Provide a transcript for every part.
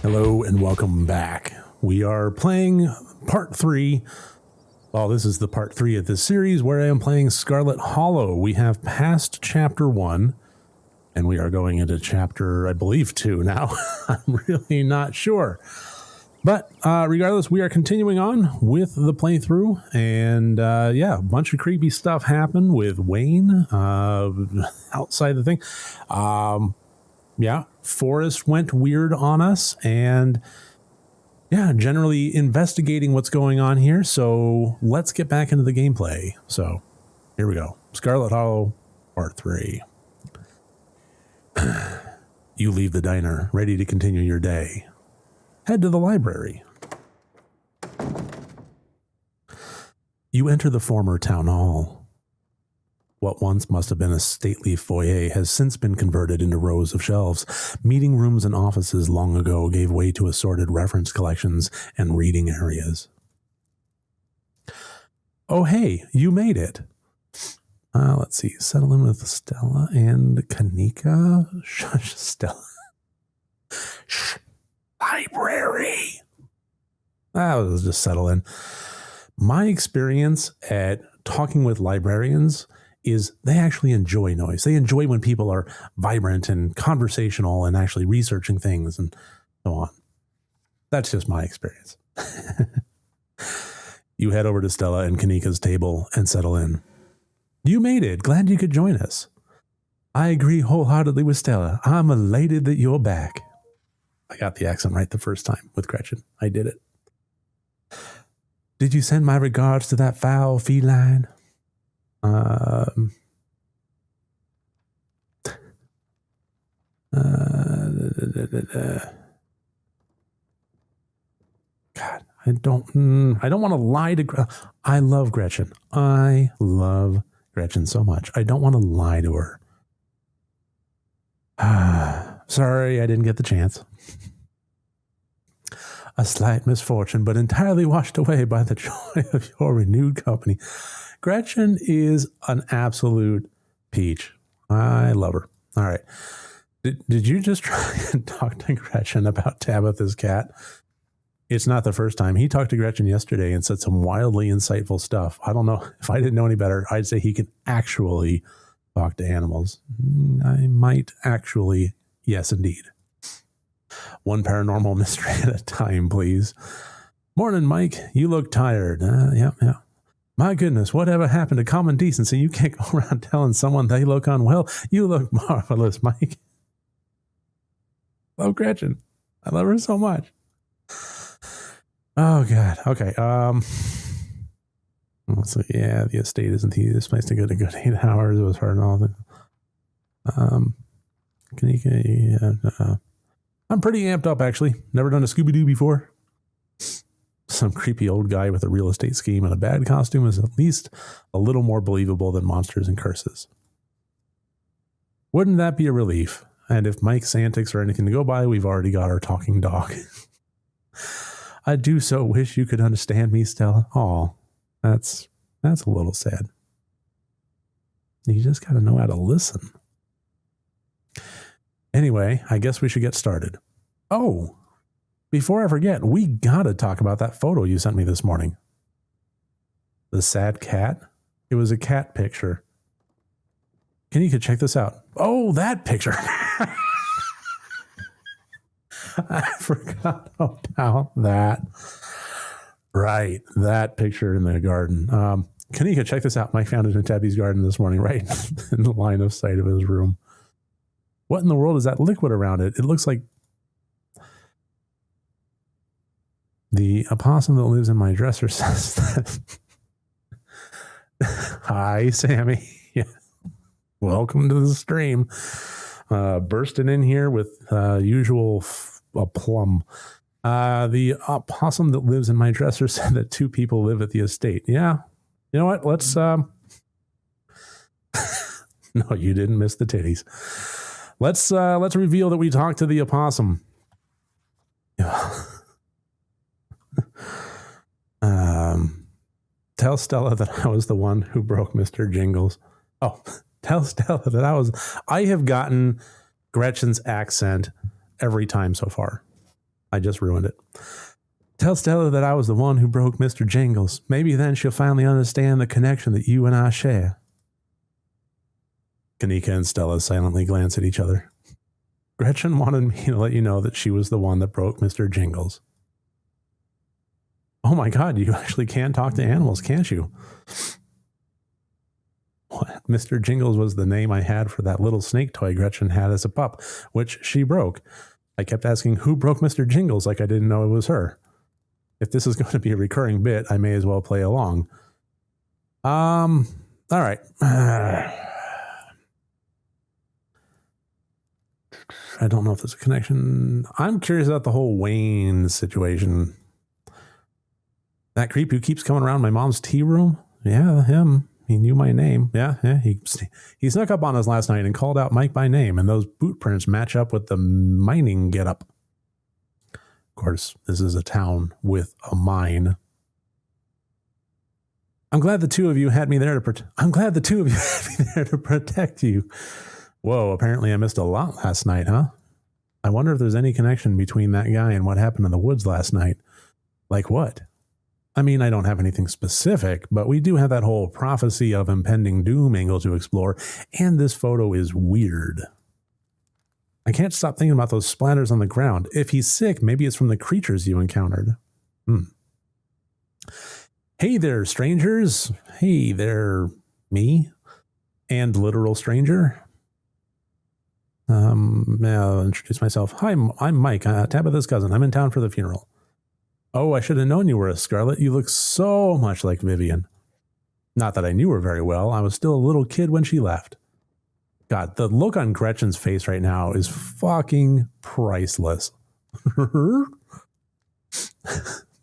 Hello and welcome back. We are playing part 3. Well, this is the part 3 of this series where I am playing Scarlet Hollow. We have passed chapter 1 and we are going into chapter, I believe, 2 now. I'm really not sure. But regardless, we are continuing on with the playthrough. And yeah, a bunch of creepy stuff happened with Wayne outside the thing. Yeah, Forrest went weird on us, and yeah, generally investigating what's going on here. So let's get back into the gameplay. So here we go. Scarlet Hollow, part 3. You leave the diner, ready to continue your day. Head to the library. You enter the former town hall. What once must have been a stately foyer has since been converted into rows of shelves. Meeting rooms and offices long ago gave way to assorted reference collections and reading areas. Oh, hey, you made it. Let's see. Settle in with Stella and Kanika. Shush, Stella. Shh. Library. Let's just settle in. My experience at talking with librarians is they actually enjoy noise. They enjoy when people are vibrant and conversational and actually researching things and so on. That's just my experience. You head over to Stella and Kanika's table and settle in. You made it. Glad you could join us. I agree wholeheartedly with Stella. I'm elated that you're back. I got the accent right the first time with Gretchen. I did it. Did you send my regards to that foul feline? God, I don't want to lie to I love Gretchen. I love Gretchen so much. I don't want to lie to her. Sorry, I didn't get the chance. A slight misfortune, but entirely washed away by the joy of your renewed company. Gretchen is an absolute peach. I love her. All right. Did you just try and talk to Gretchen about Tabitha's cat? It's not the first time. He talked to Gretchen yesterday and said some wildly insightful stuff. I don't know. If I didn't know any better, I'd say he can actually talk to animals. I might actually. Yes, indeed. One paranormal mystery at a time, please. Morning, Mike. You look tired. Yeah. My goodness, whatever happened to common decency? You can't go around telling someone they look unwell. You look marvelous, Mike. Love Gretchen. I love her so much. Oh, God. Okay. So, yeah, the estate isn't the easiest place to go to good 8 hours. It was hard and all that. Kanika, I'm pretty amped up, actually. Never done a Scooby-Doo before. Some creepy old guy with a real estate scheme and a bad costume is at least a little more believable than monsters and curses. Wouldn't that be a relief? And if Mike's antics are anything to go by, we've already got our talking dog. I do so wish you could understand me, Stella. Aw, that's a little sad. You just got to know how to listen. Anyway, I guess we should get started. Oh, before I forget, we got to talk about that photo you sent me this morning. The sad cat. It was a cat picture. You could check this out. Oh, that picture. I forgot about that. Right, that picture in the garden. Kanika, check this out. Mike found it in Tabby's garden this morning, right in the line of sight of his room. What in the world is that liquid around it? It looks like the opossum that lives in my dresser says that. Hi, Sammy. Yeah. Welcome to the stream. Bursting in here with usual aplomb. The opossum that lives in my dresser said that 2 people live at the estate. Yeah. You know what? Let's no, you didn't miss the titties. Let's reveal that we talked to the opossum. Tell Stella that I was the one who broke Mr. Jingles. Oh, tell Stella that I have gotten Gretchen's accent every time so far. I just ruined it. Tell Stella that I was the one who broke Mr. Jingles. Maybe then she'll finally understand the connection that you and I share. Kanika and Stella silently glance at each other. Gretchen wanted me to let you know that she was the one that broke Mr. Jingles. Oh my God, you actually can talk to animals, can't you? What? Mr. Jingles was the name I had for that little snake toy Gretchen had as a pup, which she broke. I kept asking who broke Mr. Jingles like I didn't know it was her. If this is going to be a recurring bit, I may as well play along. All right. I don't know if there's a connection. I'm curious about the whole Wayne situation. That creep who keeps coming around my mom's tea room? Yeah, him. He knew my name. Yeah. He snuck up on us last night and called out Mike by name, and those boot prints match up with the mining getup. Of course, this is a town with a mine. I'm glad the two of you had me there to protect you. Whoa, apparently I missed a lot last night, huh? I wonder if there's any connection between that guy and what happened in the woods last night. Like what? I mean, I don't have anything specific, but we do have that whole prophecy of impending doom angle to explore, and this photo is weird. I can't stop thinking about those splatters on the ground. If he's sick, maybe it's from the creatures you encountered. Hey there, strangers. Hey there, me. And literal stranger. I'll introduce myself. Hi, I'm Mike, Tabitha's cousin. I'm in town for the funeral. Oh, I should have known you were a Scarlet. You look so much like Vivian. Not that I knew her very well. I was still a little kid when she left. God, the look on Gretchen's face right now is fucking priceless.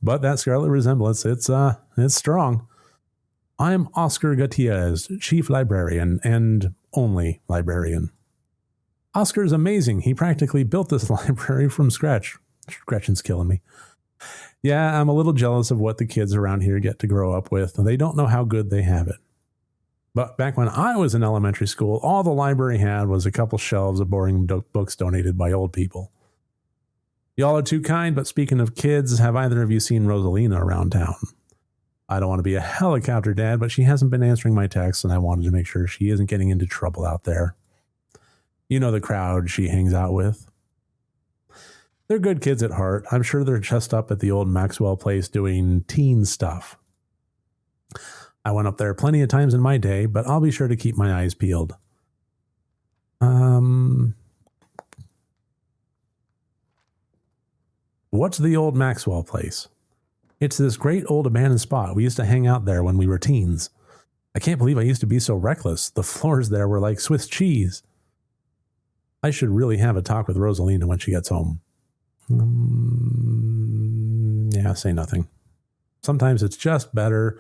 But that Scarlet resemblance, it's strong. I'm Oscar Gutierrez, chief librarian and only librarian. Oscar's amazing. He practically built this library from scratch. Gretchen's killing me. Yeah, I'm a little jealous of what the kids around here get to grow up with. They don't know how good they have it. But back when I was in elementary school, all the library had was a couple shelves of boring books donated by old people. Y'all are too kind, but speaking of kids, have either of you seen Rosalina around town? I don't want to be a helicopter dad, but she hasn't been answering my texts, and I wanted to make sure she isn't getting into trouble out there. You know the crowd she hangs out with. They're good kids at heart. I'm sure they're just up at the old Maxwell place doing teen stuff. I went up there plenty of times in my day, but I'll be sure to keep my eyes peeled. What's the old Maxwell place? It's this great old abandoned spot. We used to hang out there when we were teens. I can't believe I used to be so reckless. The floors there were like Swiss cheese. I should really have a talk with Rosalina when she gets home. Yeah, say nothing. Sometimes it's just better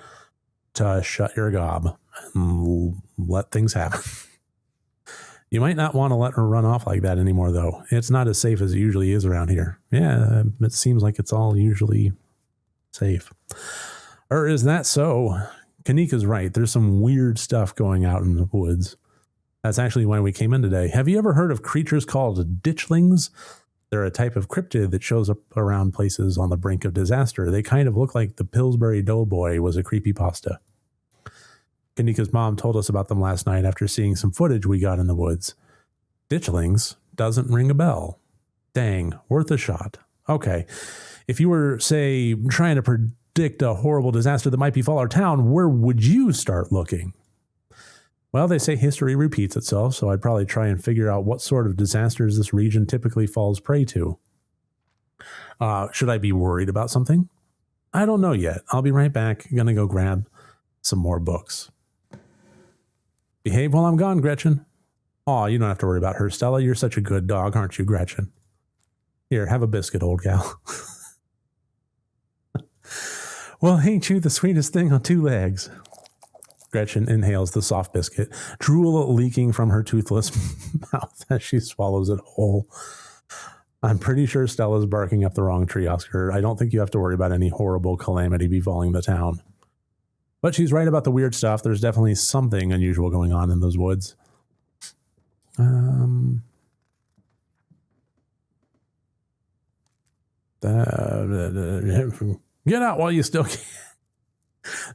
to shut your gob and let things happen. You might not want to let her run off like that anymore, though. It's not as safe as it usually is around here. Yeah, it seems like it's all usually safe. Or is that so? Kanika's right. There's some weird stuff going out in the woods. That's actually why we came in today. Have you ever heard of creatures called ditchlings? They're a type of cryptid that shows up around places on the brink of disaster. They kind of look like the Pillsbury Doughboy was a creepypasta. Kanika's mom told us about them last night after seeing some footage we got in the woods. Ditchlings doesn't ring a bell. Dang, worth a shot. Okay, if you were, say, trying to predict a horrible disaster that might befall our town, where would you start looking? Well, they say history repeats itself, so I'd probably try and figure out what sort of disasters this region typically falls prey to. Should I be worried about something? I don't know yet. I'll be right back. I'm gonna go grab some more books. Behave while I'm gone, Gretchen. Aw, you don't have to worry about her, Stella. You're such a good dog, aren't you, Gretchen? Here, have a biscuit, old gal. Well, ain't you the sweetest thing on two legs? Gretchen inhales the soft biscuit, drool leaking from her toothless mouth as she swallows it whole. I'm pretty sure Stella's barking up the wrong tree, Oscar. I don't think you have to worry about any horrible calamity befalling the town. But she's right about the weird stuff. There's definitely something unusual going on in those woods. Get out while you still can.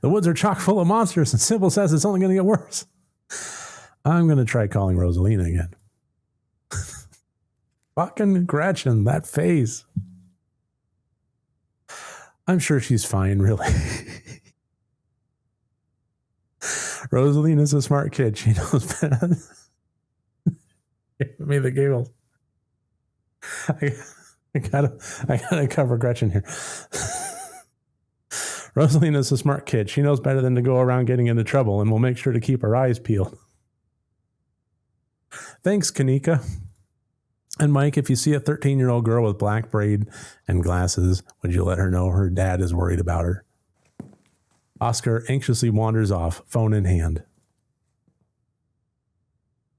The woods are chock full of monsters, and Sybil says it's only going to get worse. I'm going to try calling Rosalina again. Fucking Gretchen, that face. I'm sure she's fine, really. Rosalina's a smart kid. She knows better. Give me the giggles. I gotta cover Gretchen here. Rosalina's a smart kid. She knows better than to go around getting into trouble, and will make sure to keep her eyes peeled. Thanks, Kanika. And Mike, if you see a 13-year-old girl with black braid and glasses, would you let her know her dad is worried about her? Oscar anxiously wanders off, phone in hand.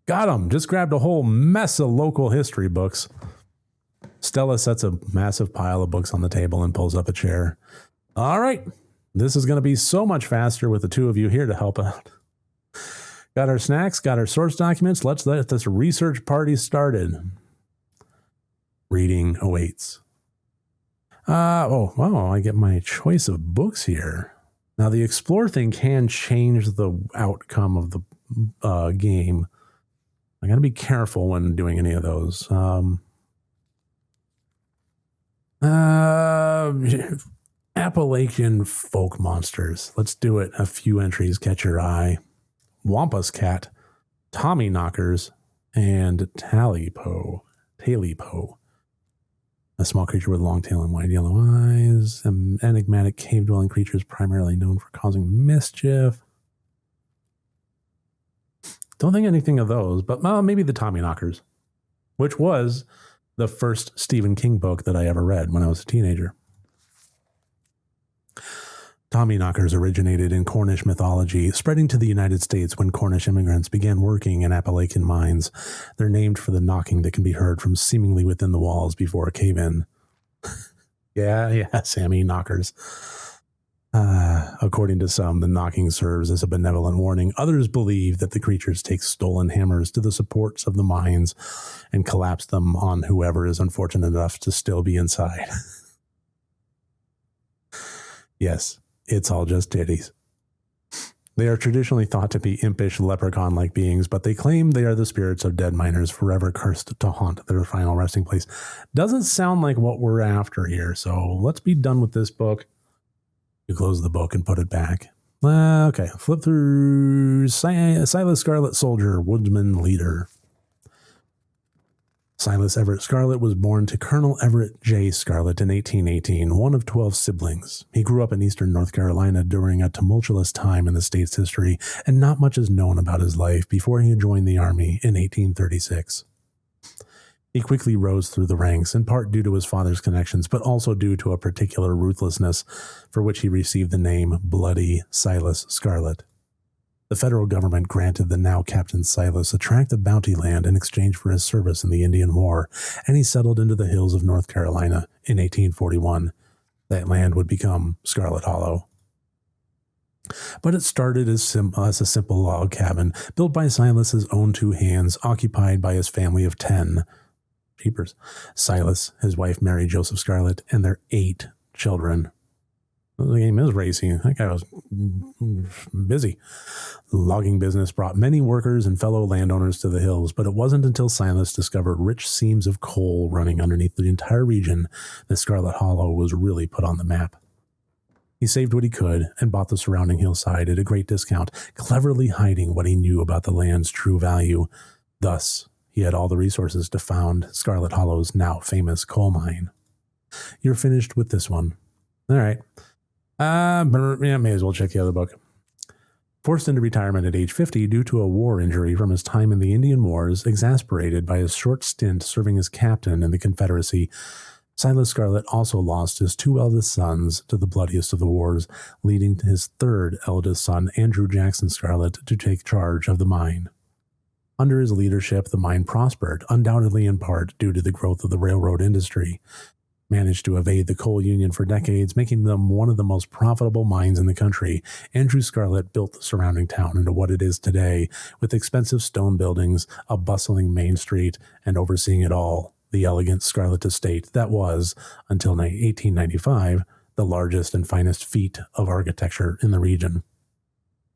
Got him. Just grabbed a whole mess of local history books. Stella sets a massive pile of books on the table and pulls up a chair. All right. This is going to be so much faster with the two of you here to help out. Got our snacks, got our source documents. Let's let this research party started. Reading awaits. I get my choice of books here. Now, the explore thing can change the outcome of the game. I got to be careful when doing any of those. Appalachian folk monsters. Let's do it. A few entries catch your eye. Wampus cat, Tommy knockers, and Talipo. A small creature with a long tail and wide yellow eyes. Enigmatic cave-dwelling creatures primarily known for causing mischief. Don't think anything of those, but maybe the Tommy knockers, which was the first Stephen King book that I ever read when I was a teenager. Tommyknockers originated in Cornish mythology, spreading to the United States when Cornish immigrants began working in Appalachian mines. They're named for the knocking that can be heard from seemingly within the walls before a cave-in. Yeah, Sammy knockers. According to some, the knocking serves as a benevolent warning. Others believe that the creatures take stolen hammers to the supports of the mines and collapse them on whoever is unfortunate enough to still be inside. Yes, it's all just titties. They are traditionally thought to be impish leprechaun-like beings, but they claim they are the spirits of dead miners forever cursed to haunt their final resting place. Doesn't sound like what we're after here, so let's be done with this book. You close the book and put it back. Okay, flip through Silas Scarlet Soldier, Woodsman Leader. Silas Everett Scarlet was born to Colonel Everett J. Scarlet in 1818, one of 12 siblings. He grew up in eastern North Carolina during a tumultuous time in the state's history, and not much is known about his life before he joined the Army in 1836. He quickly rose through the ranks, in part due to his father's connections, but also due to a particular ruthlessness for which he received the name Bloody Silas Scarlet. The federal government granted the now Captain Silas a tract of bounty land in exchange for his service in the Indian War, and he settled into the hills of North Carolina in 1841. That land would become Scarlet Hollow. But it started as a simple log cabin built by Silas's own two hands, occupied by his family of 10. Jeepers. Silas, his wife Mary Joseph Scarlet, and their 8 children. The game is racy. That guy was busy. The logging business brought many workers and fellow landowners to the hills, but it wasn't until Silas discovered rich seams of coal running underneath the entire region that Scarlet Hollow was really put on the map. He saved what he could and bought the surrounding hillside at a great discount, cleverly hiding what he knew about the land's true value. Thus, he had all the resources to found Scarlet Hollow's now famous coal mine. You're finished with this one. All right. May as well check the other book. Forced into retirement at age 50 due to a war injury from his time in the Indian Wars, exasperated by his short stint serving as captain in the Confederacy, Silas Scarlet also lost his 2 eldest sons to the bloodiest of the wars, leading to his 3rd eldest son, Andrew Jackson Scarlet, to take charge of the mine. Under his leadership, the mine prospered, undoubtedly in part due to the growth of the railroad industry. Managed to evade the coal union for decades, making them one of the most profitable mines in the country. Andrew Scarlet built the surrounding town into what it is today, with expensive stone buildings, a bustling main street, and overseeing it all, the elegant Scarlet estate that was, until 1895, the largest and finest feat of architecture in the region.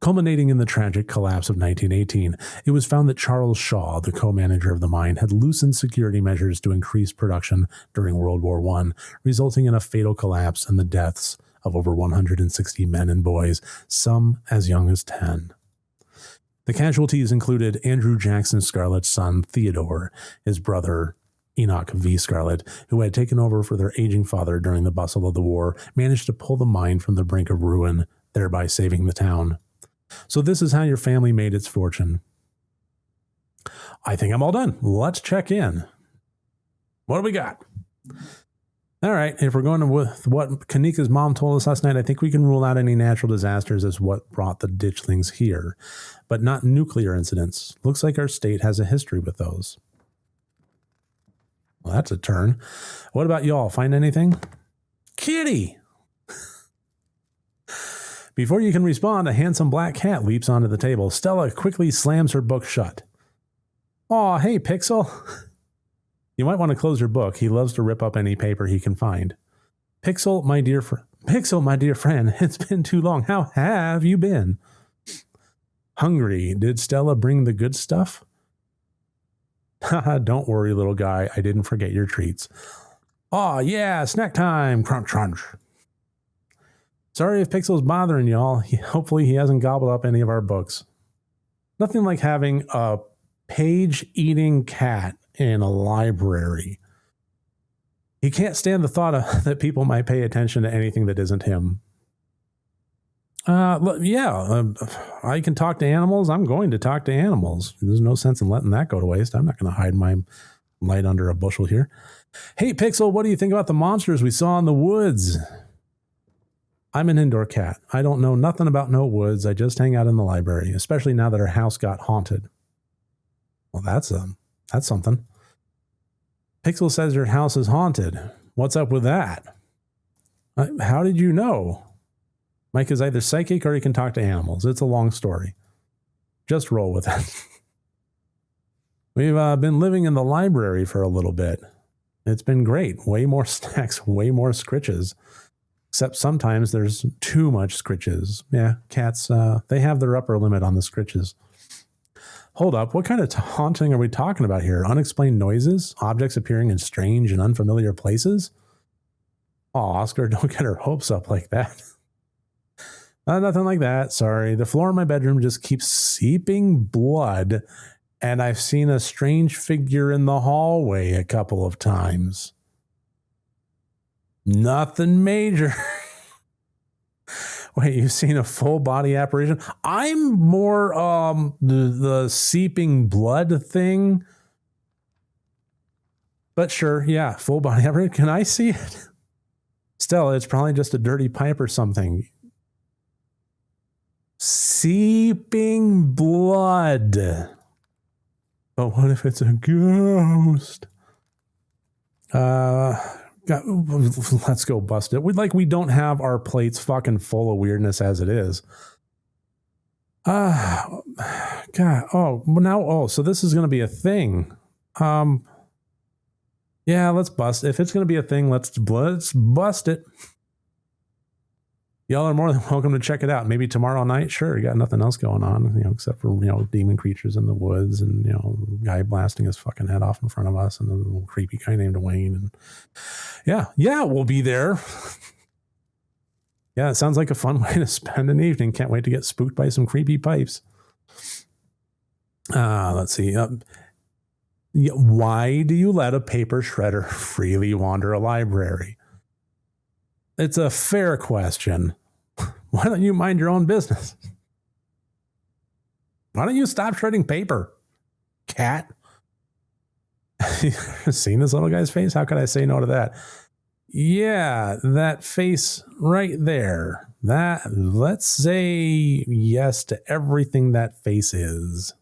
Culminating in the tragic collapse of 1918, it was found that Charles Shaw, the co-manager of the mine, had loosened security measures to increase production during World War I, resulting in a fatal collapse and the deaths of over 160 men and boys, some as young as 10. The casualties included Andrew Jackson Scarlet's son, Theodore, his brother, Enoch V. Scarlet, who had taken over for their aging father during the bustle of the war, managed to pull the mine from the brink of ruin, thereby saving the town. So this is how your family made its fortune. I think I'm all done. Let's check in. What do we got? All right, if we're going with what Kanika's mom told us last night, I think we can rule out any natural disasters as what brought the ditchlings here, but not nuclear incidents. Looks like our state has a history with those. Well, that's a turn. What about y'all? Find anything? Kitty! Before you can respond, a handsome black cat leaps onto the table. Stella quickly slams her book shut. Aw, hey, Pixel. You might want to close your book. He loves to rip up any paper he can find. Pixel, my dear friend, it's been too long. How have you been? Hungry. Did Stella bring the good stuff? Haha, don't worry, little guy. I didn't forget your treats. Aw, yeah, snack time. Crunch, crunch. Sorry if Pixel's bothering y'all. Hopefully he hasn't gobbled up any of our books. Nothing like having a page-eating cat in a library. He can't stand the thought that people might pay attention to anything that isn't him. I can talk to animals. I'm going to talk to animals. There's no sense in letting that go to waste. I'm not going to hide my light under a bushel here. Hey, Pixel, what do you think about the monsters we saw in the woods? I'm an indoor cat. I don't know nothing about no woods. I just hang out in the library, especially now that our house got haunted. Well, that's something. Pixel says your house is haunted. What's up with that? How did you know? Mike is either psychic or he can talk to animals. It's a long story. Just roll with it. We've been living in the library for a little bit. It's been great. Way more snacks, way more scritches. Except sometimes there's too much scritches. Yeah, cats, they have their upper limit on the scritches. Hold up, what kind of haunting are we talking about here? Unexplained noises? Objects appearing in strange and unfamiliar places? Oh, Oscar, don't get her hopes up like that. Nothing like that, sorry. The floor in my bedroom just keeps seeping blood, and I've seen a strange figure in the hallway a couple of times. Nothing major. Wait, you've seen a full body apparition? I'm more the seeping blood thing. But sure, yeah, full body apparition. Can I see it? Stella, it's probably just a dirty pipe or something. Seeping blood. But what if it's a ghost? Let's go bust it. We don't have our plates fucking full of weirdness as it is. God. So this is going to be a thing. Yeah, let's bust. If it's going to be a thing, let's bust it. Y'all are more than welcome to check it out. Maybe tomorrow night. Sure. You got nothing else going on, except for, demon creatures in the woods and, guy blasting his fucking head off in front of us and a little creepy guy named Wayne. And yeah, we'll be there. Yeah, it sounds like a fun way to spend an evening. Can't wait to get spooked by some creepy pipes. Let's see. Why do you let a paper shredder freely wander a library? It's a fair question. Why don't you mind your own business? Why don't you stop shredding paper, cat? You seen this little guy's face? How could I say no to that? Yeah, that face right there. Let's say yes to everything that face is.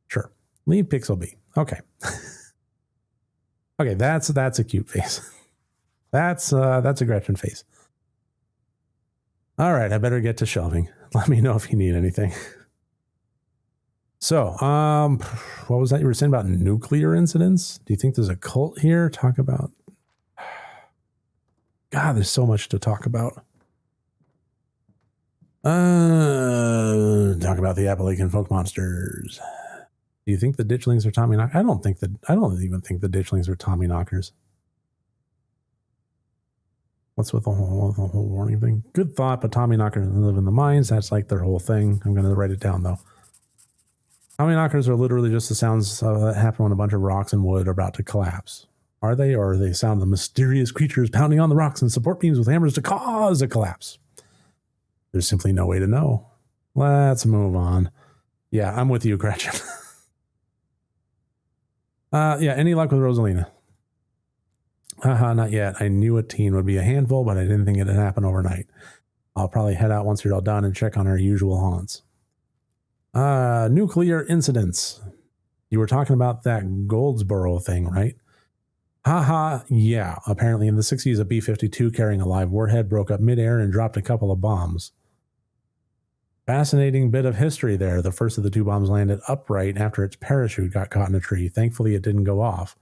Sure. Leave Pixel be. Okay. Okay, that's a cute face. That's a Gretchen face. All right, I better get to shelving. Let me know if you need anything. So, what was that you were saying about nuclear incidents? Do you think there's a cult here? Talk about... God, there's so much to talk about. Talk about the Appalachian folk monsters. Do you think the ditchlings are Tommy knockers? I don't even think the ditchlings are Tommy knockers. What's with the whole warning thing? Good thought, but Tommy knockers live in the mines. That's like their whole thing. I'm going to write it down though. Tommy knockers are literally just the sounds that happen when a bunch of rocks and wood are about to collapse. Are they? Or are they sound the mysterious creatures pounding on the rocks and support beams with hammers to cause a collapse? There's simply no way to know. Let's move on. Yeah, I'm with you, Gretchen. Yeah, any luck with Rosalina? Not yet. I knew a teen would be a handful, but I didn't think it'd happen overnight. I'll probably head out once you're all done and check on our usual haunts. Nuclear incidents. You were talking about that Goldsboro thing, right? Yeah. Apparently in the 60s, a B-52 carrying a live warhead broke up midair and dropped a couple of bombs. Fascinating bit of history there. The first of the two bombs landed upright after its parachute got caught in a tree. Thankfully, it didn't go off.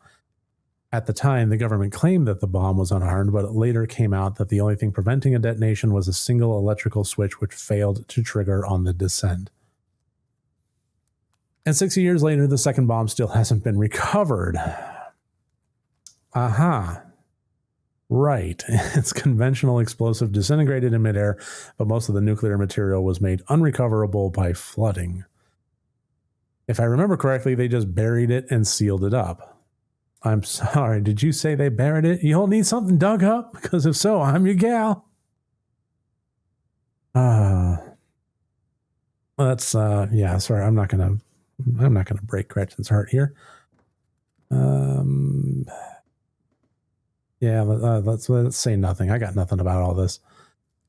At the time, the government claimed that the bomb was unharmed, but it later came out that the only thing preventing a detonation was a single electrical switch which failed to trigger on the descent. And 60 years later, the second bomb still hasn't been recovered. Right. Its conventional explosive disintegrated in midair, but most of the nuclear material was made unrecoverable by flooding. If I remember correctly, they just buried it and sealed it up. I'm sorry, did you say they buried it? You'll need something dug up? Because if so, I'm your gal. That's, yeah, sorry, I'm not gonna break Gretchen's heart here. Yeah, let's say nothing. I got nothing about all this.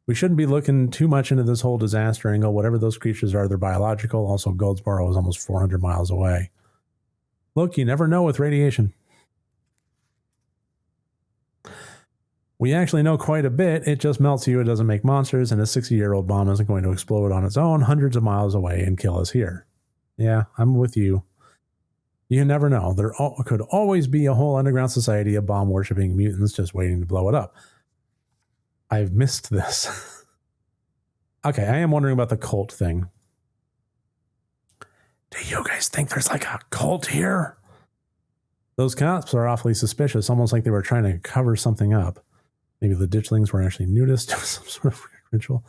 We shouldn't be looking too much into this whole disaster angle. Whatever those creatures are, they're biological. Also, Goldsboro is almost 400 miles away. Look, you never know with radiation. We actually know quite a bit. It just melts you. It doesn't make monsters. And a 60-year-old bomb isn't going to explode on its own hundreds of miles away and kill us here. Yeah, I'm with you. You never know. There could always be a whole underground society of bomb-worshipping mutants just waiting to blow it up. I've missed this. Okay, I am wondering about the cult thing. Do you guys think there's like a cult here? Those cops are awfully suspicious, almost like they were trying to cover something up. Maybe the ditchlings were actually nudists or some sort of ritual.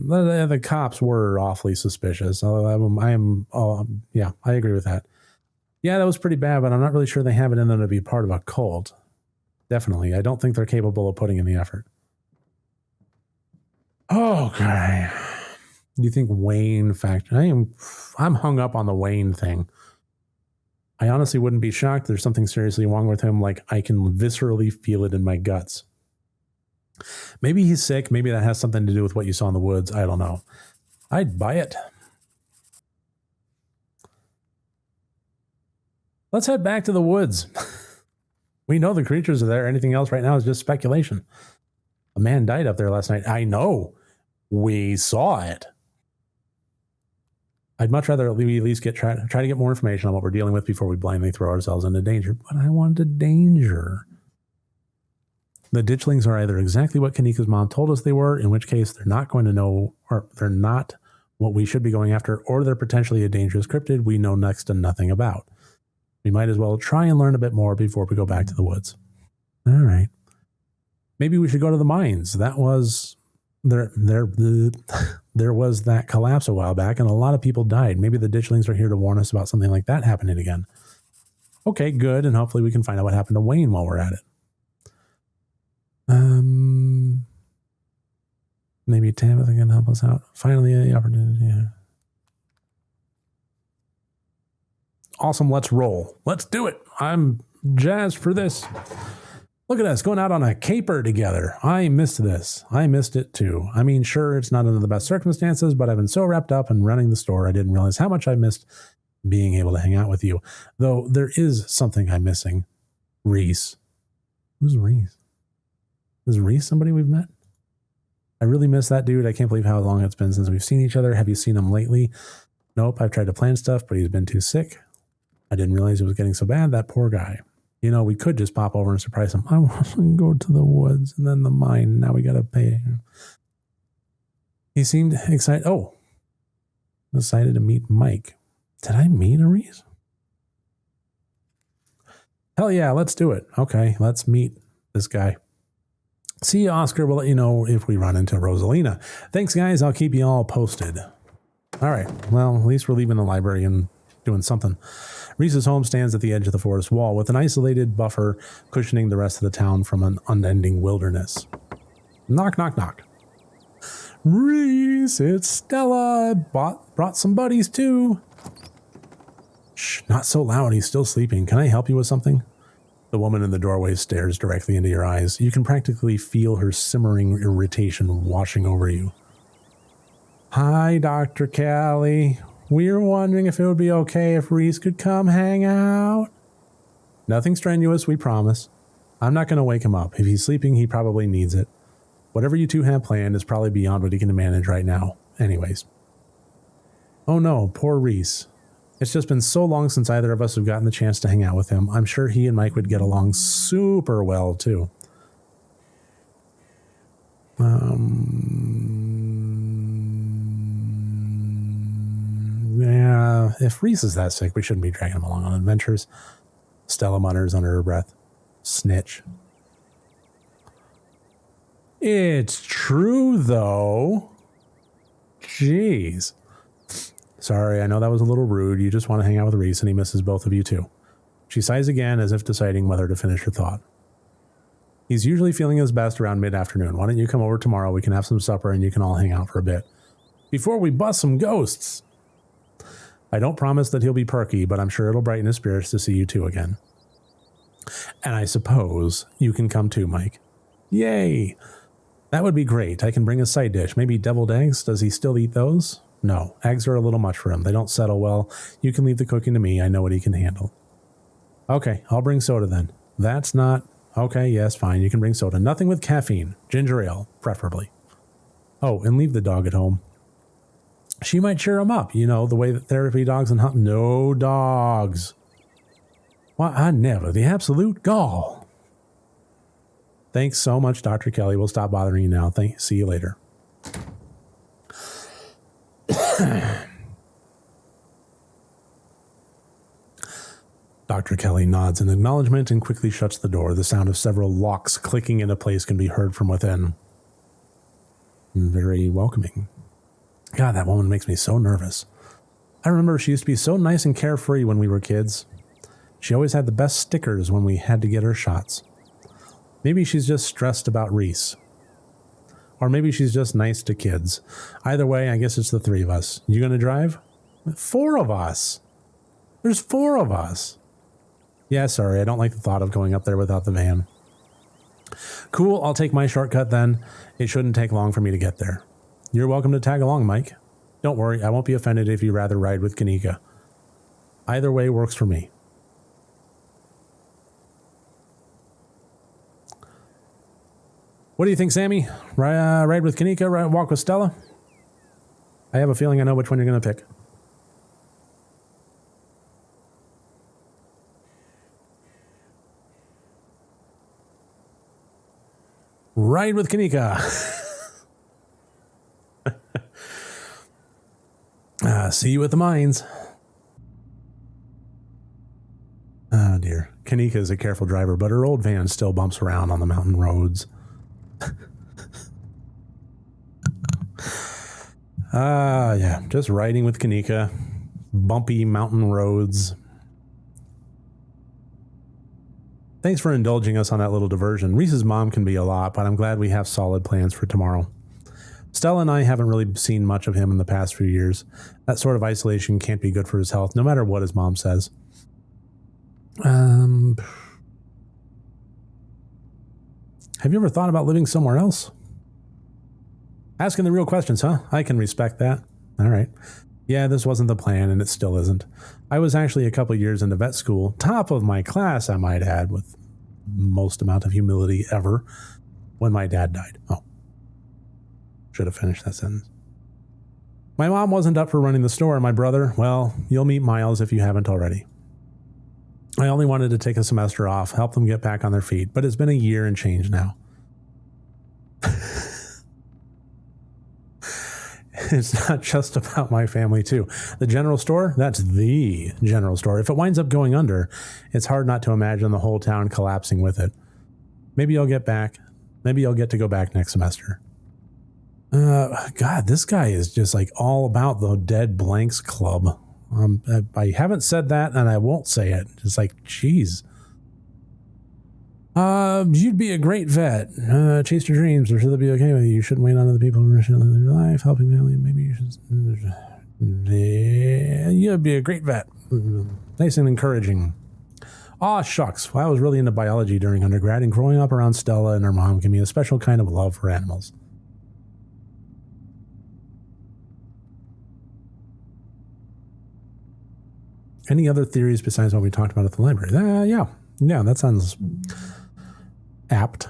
The cops were awfully suspicious. Yeah, I agree with that. Yeah, that was pretty bad, but I'm not really sure they have it in them to be part of a cult. Definitely. I don't think they're capable of putting in the effort. Okay. Do you think Wayne factor? I'm hung up on the Wayne thing. I honestly wouldn't be shocked. There's something seriously wrong with him. Like, I can viscerally feel it in my guts. Maybe he's sick. Maybe that has something to do with what you saw in the woods. I don't know. I'd buy it. Let's head back to the woods. We know the creatures are there. Anything else right now is just speculation. A man died up there last night. I know. We saw it. I'd much rather we at least try to get more information on what we're dealing with before we blindly throw ourselves into danger. But I wanted danger. The ditchlings are either exactly what Kanika's mom told us they were, in which case they're not going to know, or they're not what we should be going after, or they're potentially a dangerous cryptid we know next to nothing about. We might as well try and learn a bit more before we go back to the woods. All right. Maybe we should go to the mines. That was there was that collapse a while back, and a lot of people died. Maybe the ditchlings are here to warn us about something like that happening again. Okay, good, and hopefully we can find out what happened to Wayne while we're at it. Maybe Tabitha can help us out. Finally, the opportunity. Yeah. Awesome. Let's roll. Let's do it. I'm jazzed for this. Look at us going out on a caper together. I missed this. I missed it too. I mean, sure, it's not under the best circumstances, but I've been so wrapped up in running the store, I didn't realize how much I missed being able to hang out with you. Though there is something I'm missing. Reese. Who's Reese? Is Reese somebody we've met? I really miss that dude. I can't believe how long it's been since we've seen each other. Have you seen him lately? Nope. I've tried to plan stuff, but he's been too sick. I didn't realize it was getting so bad. That poor guy. You know, we could just pop over and surprise him. I want to go to the woods and then the mine. Now we got to pay. He seemed excited. Oh, decided to meet Mike. Did I meet a Reese? Hell yeah, let's do it. Okay, let's meet this guy. See you, Oscar. We'll let you know if we run into Rosalina. Thanks, guys. I'll keep you all posted. All right. Well, at least we're leaving the library and doing something. Reese's home stands at the edge of the forest wall with an isolated buffer cushioning the rest of the town from an unending wilderness. Knock, knock, knock. Reese, it's Stella. Brought some buddies too. Shh, not so loud. He's still sleeping. Can I help you with something? The woman in the doorway stares directly into your eyes. You can practically feel her simmering irritation washing over you. Hi, Dr. Callie. We were wondering if it would be okay if Reese could come hang out. Nothing strenuous, we promise. I'm not going to wake him up. If he's sleeping, he probably needs it. Whatever you two have planned is probably beyond what he can manage right now. Anyways. Oh no, poor Reese. It's just been so long since either of us have gotten the chance to hang out with him. I'm sure he and Mike would get along super well, too. Yeah, if Reese is that sick, we shouldn't be dragging him along on adventures. Stella mutters under her breath. Snitch. It's true, though. Jeez. Sorry, I know that was a little rude. You just want to hang out with Reese, and he misses both of you, too. She sighs again, as if deciding whether to finish her thought. He's usually feeling his best around mid-afternoon. Why don't you come over tomorrow? We can have some supper, and you can all hang out for a bit. Before we bust some ghosts. I don't promise that he'll be perky, but I'm sure it'll brighten his spirits to see you two again. And I suppose you can come too, Mike. Yay! That would be great. I can bring a side dish. Maybe deviled eggs? Does he still eat those? No, eggs are a little much for him. They don't settle well. You can leave the cooking to me. I know what he can handle. Okay, I'll bring soda then. That's not... Okay, yes, fine. You can bring soda. Nothing with caffeine. Ginger ale, preferably. Oh, and leave the dog at home. She might cheer him up. You know, the way that therapy dogs and hunt... No dogs. Why, I never. The absolute gall. Thanks so much, Dr. Kelly. We'll stop bothering you now. See you later. Dr. Kelly nods in acknowledgement and quickly shuts the door. The sound of several locks clicking into place can be heard from within. Very welcoming. God, that woman makes me so nervous. I remember she used to be so nice and carefree when we were kids. She always had the best stickers when we had to get her shots. Maybe she's just stressed about Reese. Or maybe she's just nice to kids. Either way, I guess it's the three of us. You gonna drive? 4 of us. There's 4 of us. Yeah, sorry, I don't like the thought of going up there without the van. Cool, I'll take my shortcut then. It shouldn't take long for me to get there. You're welcome to tag along, Mike. Don't worry, I won't be offended if you rather ride with Kanika. Either way works for me. What do you think, Sammy? Ride with Kanika, walk with Stella? I have a feeling I know which one you're going to pick. Ride with Kanika. See you at the mines. Oh, dear. Kanika is a careful driver, but her old van still bumps around on the mountain roads. Yeah, just riding with Kanika. Bumpy mountain roads. Thanks for indulging us on that little diversion. Reese's mom can be a lot, but I'm glad we have solid plans for tomorrow. Stella and I haven't really seen much of him in the past few years. That sort of isolation can't be good for his health, no matter what his mom says. Have you ever thought about living somewhere else? Asking the real questions, huh? I can respect that. All right. Yeah, this wasn't the plan, and it still isn't. I was actually a couple years into vet school, top of my class, I might add, with most amount of humility ever, when my dad died. Oh. Should have finished that sentence. My mom wasn't up for running the store, and my brother, well, you'll meet Miles if you haven't already. I only wanted to take a semester off, help them get back on their feet, but it's been a year and change now. It's not just about my family, too. The general store, that's the general store. If it winds up going under, it's hard not to imagine the whole town collapsing with it. Maybe I'll get back. Maybe I'll get to go back next semester. God, this guy is just like all about the Dead Blanks Club. I haven't said that and I won't say it. It's like, geez. You'd be a great vet. Chase your dreams, or should they be okay with you? You shouldn't wait on other people who should live your life, helping family. Maybe you should. Yeah, you'd be a great vet. Nice and encouraging. Aw, shucks. Well, I was really into biology during undergrad, and growing up around Stella and her mom gave me a special kind of love for animals. Any other theories besides what we talked about at the library? Yeah, that sounds apt.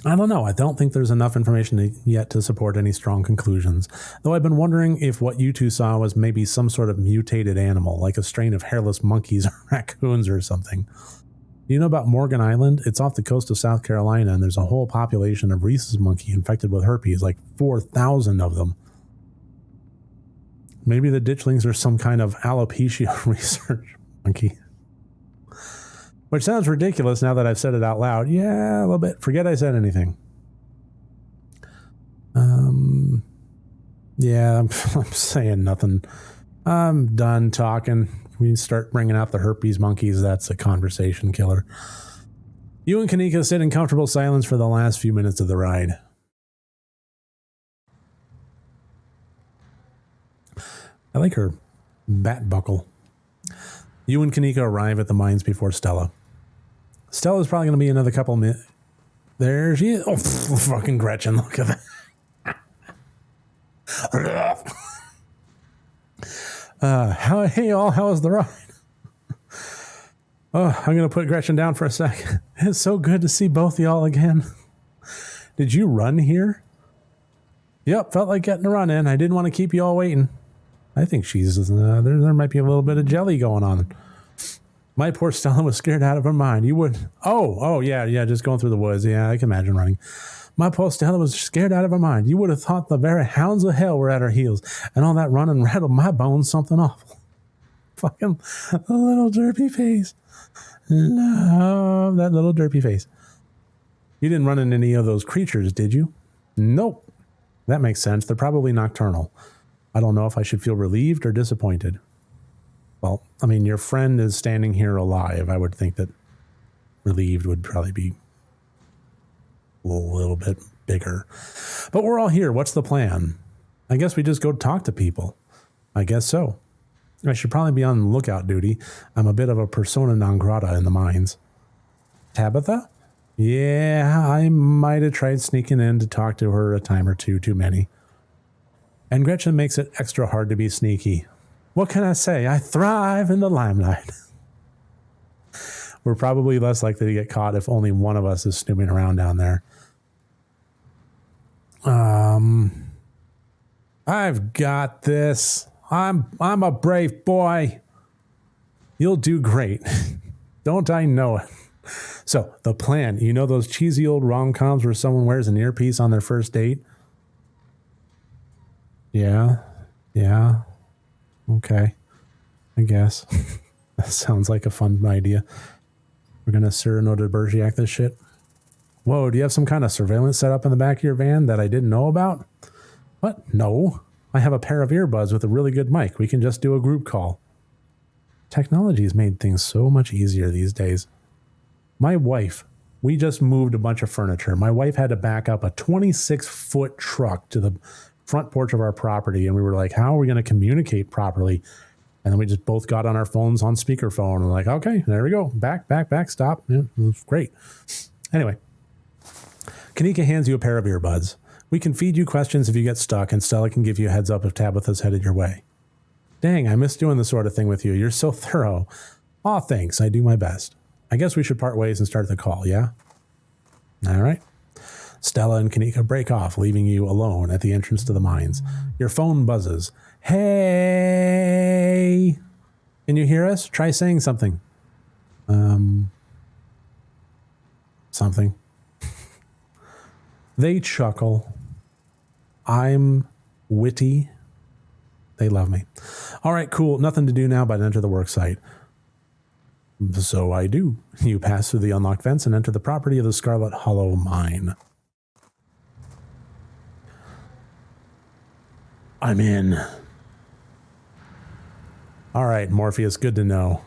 I don't know. I don't think there's enough information yet to support any strong conclusions, though I've been wondering if what you two saw was maybe some sort of mutated animal, like a strain of hairless monkeys or raccoons or something. You know about Morgan Island? It's off the coast of South Carolina, and there's a whole population of Reese's monkey infected with herpes, like 4,000 of them. Maybe the ditchlings are some kind of alopecia research monkey. Which sounds ridiculous now that I've said it out loud. Yeah, a little bit. Forget I said anything. Yeah, I'm saying nothing. I'm done talking. We start bringing out the herpes monkeys. That's a conversation killer. You and Kanika sit in comfortable silence for the last few minutes of the ride. I like her bat buckle. You and Kanika arrive at the mines before Stella. Stella's probably going to be another couple minutes. There she is. Oh, fucking Gretchen. Look at that. Hey, all. How was the ride? Oh, I'm going to put Gretchen down for a sec. It's so good to see both y'all again. Did you run here? Yep, felt like getting a run in. I didn't want to keep you all waiting. I think she's there might be a little bit of jelly going on. My poor Stella was scared out of her mind. You would. Oh, yeah, just going through the woods. Yeah, I can imagine running. My poor Stella was scared out of her mind. You would have thought the very hounds of hell were at her heels, and all that running rattled my bones something awful. Fucking little derpy face. Love that little derpy face. You didn't run into any of those creatures, did you? Nope. That makes sense. They're probably nocturnal. I don't know if I should feel relieved or disappointed. Well, I mean, your friend is standing here alive. I would think that relieved would probably be a little bit bigger. But we're all here. What's the plan? I guess we just go talk to people. I guess so. I should probably be on lookout duty. I'm a bit of a persona non grata in the mines. Tabitha? Yeah, I might have tried sneaking in to talk to her a time or two too many. And Gretchen makes it extra hard to be sneaky. What can I say? I thrive in the limelight. We're probably less likely to get caught if only one of us is snooping around down there. I've got this. I'm a brave boy. You'll do great. Don't I know it? So, the plan. You know those cheesy old rom-coms where someone wears an earpiece on their first date? Yeah. Okay. I guess. That sounds like a fun idea. We're going to Cyrano de Bergerac this shit. Whoa, do you have some kind of surveillance set up in the back of your van that I didn't know about? What? No. I have a pair of earbuds with a really good mic. We can just do a group call. Technology has made things so much easier these days. My wife, we just moved a bunch of furniture. My wife had to back up a 26-foot truck to the front porch of our property, and we were like, how are we going to communicate properly? And then we just both got on our phones on speakerphone and like, okay, there we go. Back, stop. Yeah, it was great. Anyway, Kanika hands you a pair of earbuds. We can feed you questions if you get stuck, and Stella can give you a heads up if Tabitha's headed your way. Dang, I miss doing this sort of thing with you. You're so thorough. Aw, thanks. I do my best. I guess we should part ways and start the call, yeah? All right. Stella and Kanika break off, leaving you alone at the entrance to the mines. Your phone buzzes. Hey! Can you hear us? Try saying something. Something. They chuckle. I'm witty. They love me. All right, cool. Nothing to do now but enter the work site. So I do. You pass through the unlocked fence and enter the property of the Scarlet Hollow mine. I'm in. All right, Morpheus, good to know.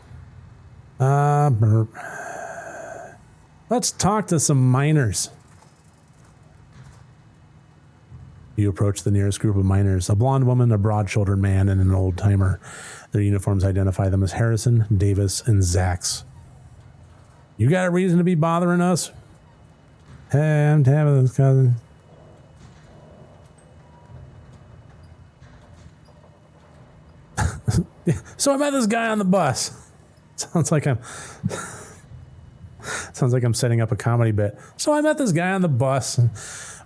Let's talk to some miners. You approach the nearest group of miners, a blonde woman, a broad-shouldered man, and an old-timer. Their uniforms identify them as Harrison, Davis, and Zax. You got a reason to be bothering us? Hey, I'm Tabitha's cousin. So I met this guy on the bus. Sounds like I'm setting up a comedy bit. So I met this guy on the bus.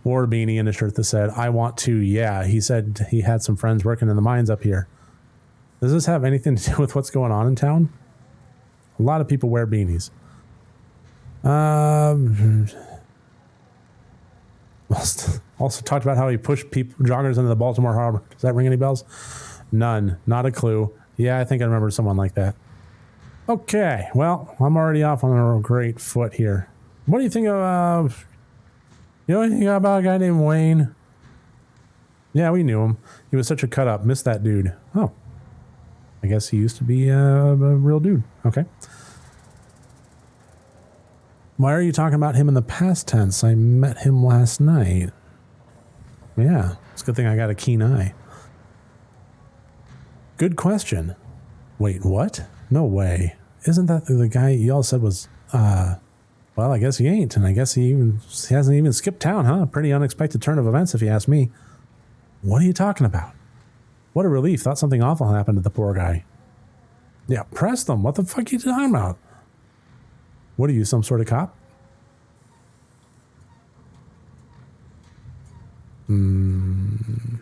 Wore a beanie and a shirt that said, I want to, yeah. He said he had some friends working in the mines up here. Does this have anything to do with what's going on in town? A lot of people wear beanies. Also talked about how he pushed joggers into the Baltimore Harbor. Does that ring any bells? None. Not a clue. Yeah, I think I remember someone like that. Okay, well, I'm already off on a great foot here. What do you think of, you know anything about a guy named Wayne? Yeah, we knew him. He was such a cut-up. Missed that dude. Oh. I guess he used to be a real dude. Okay. Why are you talking about him in the past tense? I met him last night. Yeah, it's a good thing I got a keen eye. Good question. Wait, what? No way. Isn't that the guy y'all said was, well, I guess he ain't, and I guess he hasn't even skipped town, huh? Pretty unexpected turn of events, if you ask me. What are you talking about? What a relief. Thought something awful happened to the poor guy. Yeah, press them. What the fuck are you talking about? What are you, some sort of cop? I'm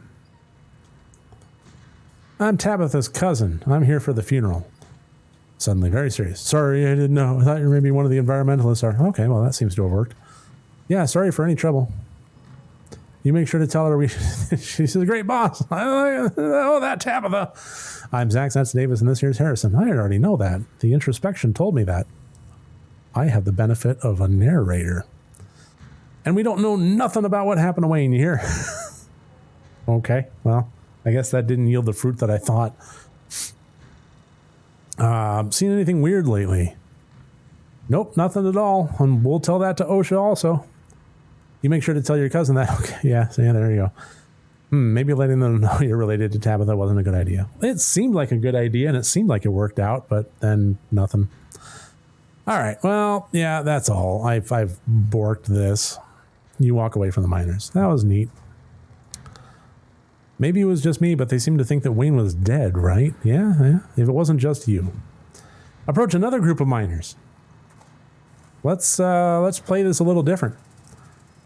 Tabitha's cousin. I'm here for the funeral. Suddenly very serious. Sorry, I didn't know. I thought you were maybe one of the environmentalists. Okay, well, that seems to have worked. Yeah, sorry for any trouble. You make sure to tell her she's a great boss. Oh, that Tabitha. I'm Zach, that's Davis, and this here's Harrison. I already know that. The introspection told me that. I have the benefit of a narrator. And we don't know nothing about what happened to Wayne, you hear? Okay, well, I guess that didn't yield the fruit that I thought. Seen anything weird lately? Nope, nothing at all. And we'll tell that to OSHA also. You make sure to tell your cousin that. Okay, yeah, so yeah, there you go. Maybe letting them know you're related to Tabitha wasn't a good idea. It seemed like a good idea, and it seemed like it worked out, but then nothing. All right, well, yeah, that's all. I've borked this. You walk away from the miners. That was neat. Maybe it was just me, but they seemed to think that Wayne was dead, right? Yeah. If it wasn't just you. Approach another group of miners. Let's play this a little different.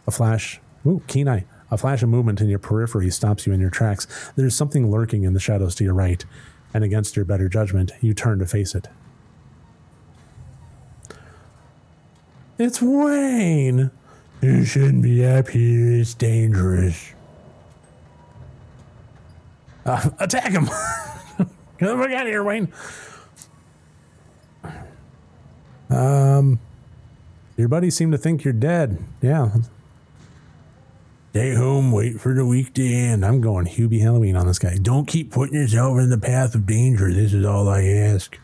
A flash. Ooh, keen eye. A flash of movement in your periphery stops you in your tracks. There's something lurking in the shadows to your right, and against your better judgment, you turn to face it. It's Wayne. You shouldn't be up here. It's dangerous. Attack him! Get the fuck out of here, Wayne. Your buddies seem to think you're dead. Yeah. Stay home, wait for the week to end. I'm going Hubie Halloween on this guy. Don't keep putting yourself in the path of danger. This is all I ask.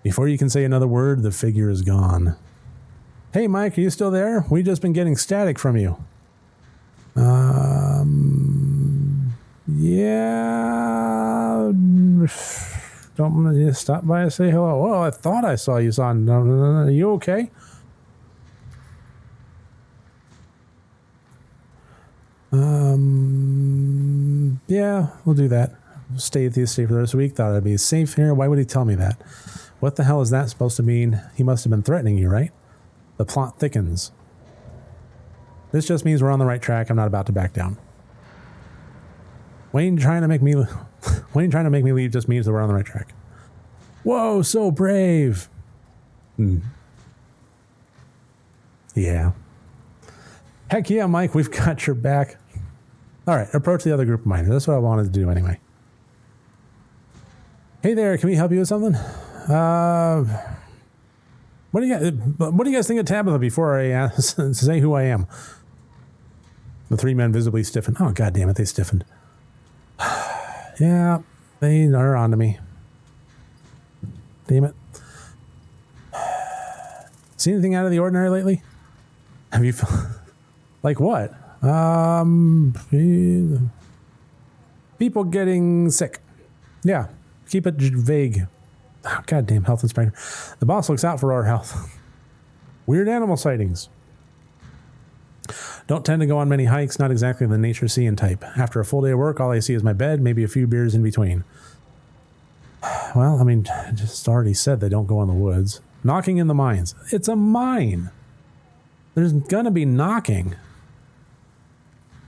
Before you can say another word, the figure is gone. Hey, Mike, are you still there? We've just been getting static from you. Yeah. Don't you stop by and say hello. Well, I thought I saw you on. Are you okay? Yeah, we'll do that. Stay for the rest of the week. Thought I'd be safe here. Why would he tell me that? What the hell is that supposed to mean? He must have been threatening you, right? The plot thickens. This just means we're on the right track. I'm not about to back down. Wayne trying to make me leave just means that we're on the right track. Whoa, so brave. Yeah. Heck yeah, Mike, we've got your back. All right, approach the other group of miners. That's what I wanted to do anyway. Hey there, can we help you with something? What do you guys think of Tabitha before I say who I am? The three men visibly stiffened. Oh, god damn it, they stiffened. Yeah, they are onto me. Damn it. See anything out of the ordinary lately? Have you... Like what? People getting sick. Yeah, keep it vague. Oh, goddamn health inspector. The boss looks out for our health. Weird animal sightings. Don't tend to go on many hikes, not exactly the nature seeing type. After a full day of work, all I see is my bed, maybe a few beers in between. Well, I mean, I just already said they don't go in the woods. Knocking in the mines. It's a mine. There's gonna be knocking.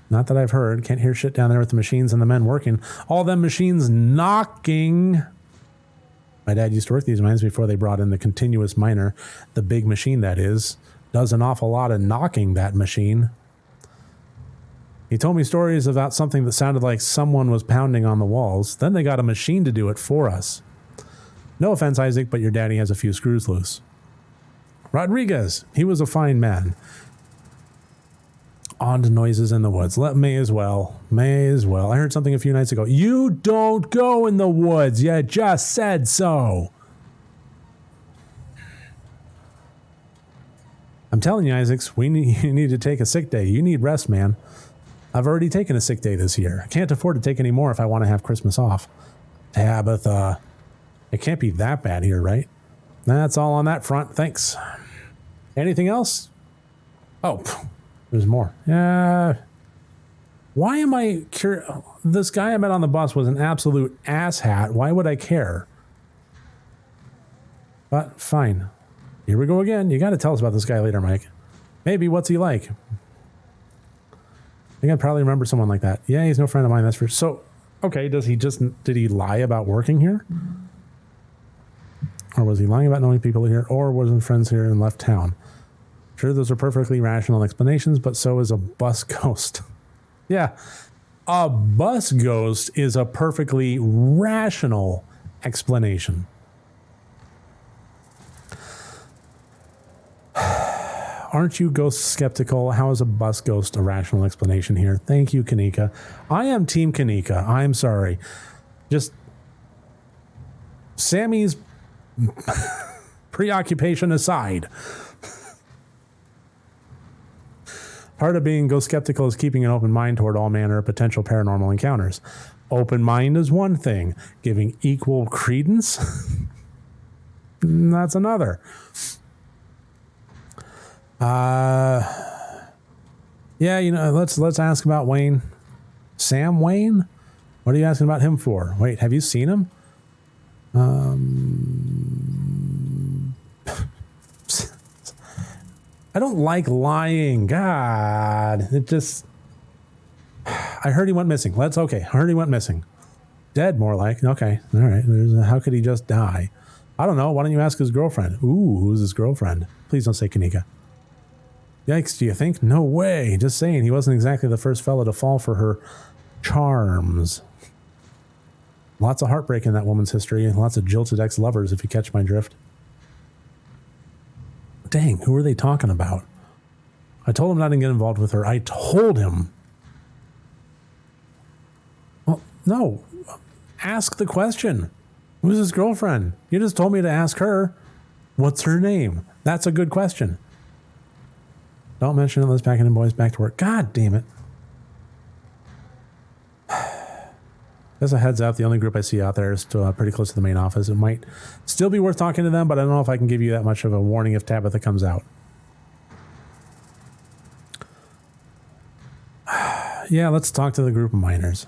Not that I've heard. Can't hear shit down there with the machines and the men working. All them machines knocking. My dad used to work these mines before they brought in the continuous miner. The big machine, that is. Does an awful lot of knocking, that machine. He told me stories about something that sounded like someone was pounding on the walls. Then they got a machine to do it for us. No offense, Isaac, but your daddy has a few screws loose. Rodriguez, he was a fine man. On to noises in the woods. May as well. I heard something a few nights ago. You don't go in the woods. You just said so. I'm telling you, Isaacs, you need to take a sick day. You need rest, man. I've already taken a sick day this year. I can't afford to take any more if I want to have Christmas off. Tabitha. It can't be that bad here, right? That's all on that front. Thanks. Anything else? Oh, there's more. Yeah. Why am I curious? This guy I met on the bus was an absolute asshat. Why would I care? But fine. Here we go again. You got to tell us about this guy later, Mike. Maybe. What's he like? I think I'd probably remember someone like that. Yeah, he's no friend of mine. That's for so. Okay. Did he lie about working here? Or was he lying about knowing people here? Or wasn't friends here and left town? Sure, those are perfectly rational explanations, but so is a bus ghost. Yeah, a bus ghost is a perfectly rational explanation. Aren't you ghost skeptical? How is a bus ghost a rational explanation here? Thank you, Kanika. I am Team Kanika. I'm sorry. Just Sammy's preoccupation aside. Part of being ghost skeptical is keeping an open mind toward all manner of potential paranormal encounters. Open mind is one thing. Giving equal credence? That's another. Yeah, you know, let's ask about Wayne. Sam Wayne? What are you asking about him for? Wait, have you seen him? I don't like lying. God, it just... I heard he went missing. Okay. I heard he went missing. Dead, more like. Okay. All right. How could he just die? I don't know. Why don't you ask his girlfriend? Ooh, who's his girlfriend? Please don't say Kanika. Yikes, do you think? No way. Just saying, he wasn't exactly the first fella to fall for her charms. Lots of heartbreak in that woman's history, and lots of jilted ex-lovers, if you catch my drift. Dang, who are they talking about? I told him not to get involved with her. I told him. Well, no. Ask the question. Who's his girlfriend? You just told me to ask her. What's her name? That's a good question. Don't mention it. Let's pack it in, boys. Back to work. God damn it. As a heads up, the only group I see out there is pretty close to the main office. It might still be worth talking to them, but I don't know if I can give you that much of a warning if Tabitha comes out. Yeah, let's talk to the group of miners.